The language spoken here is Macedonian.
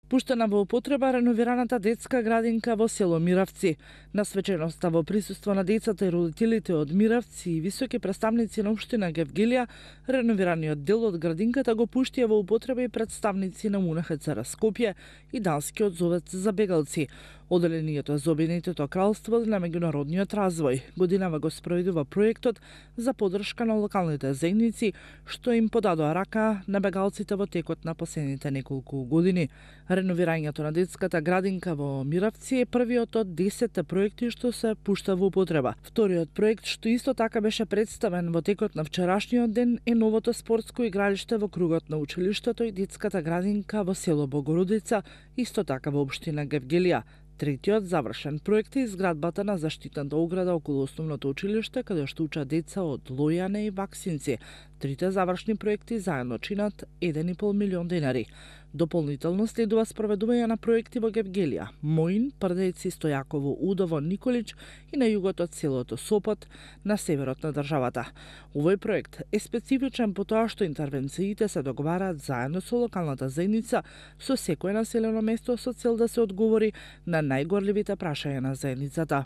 Пуштена во употреба реновираната детска градинка во село Миравци. На свеченоста во присуство на децата и родителите од Миравци и високи представници на општина Гевгелија, реновираниот дел од градинката го пуштија во употреба и представници на УНХЦР Скопје и Данскиот совет за бегалци. Оделението за Обединетото кралство на меѓународниот развој годинава го спроведува проектот за подршка на локалните заедници, што им подадоа рака на бегалците во текот на последните неколку години. Реновирањето на детската градинка во Миравци е првиот од 10 проекти што се пушта во употреба. Вториот проект, што исто така беше представен во текот на вчерашниот ден, е новото спортско игралиште во кругот на училиштето и детската градинка во село Богородица, исто така во општина Гевгелија. Третиот завршен проект е изградбата на заштитната ограда околу основното училиште, каде што учат деца од Лојане и Ваксинци. Трите завршни проекти заедно чинат 1,5 милион денари. Дополнително следува спроведување на проекти во Гевгелија, Моин, Прдејци, Стојаково, Удово, Николич и на југот од селото Сопот на северот на државата. Овој проект е специфичен по тоа што интервенциите се договараат заедно со локалната заедница со секое населено место со цел да се одговори на најгорливите прашања на заедницата.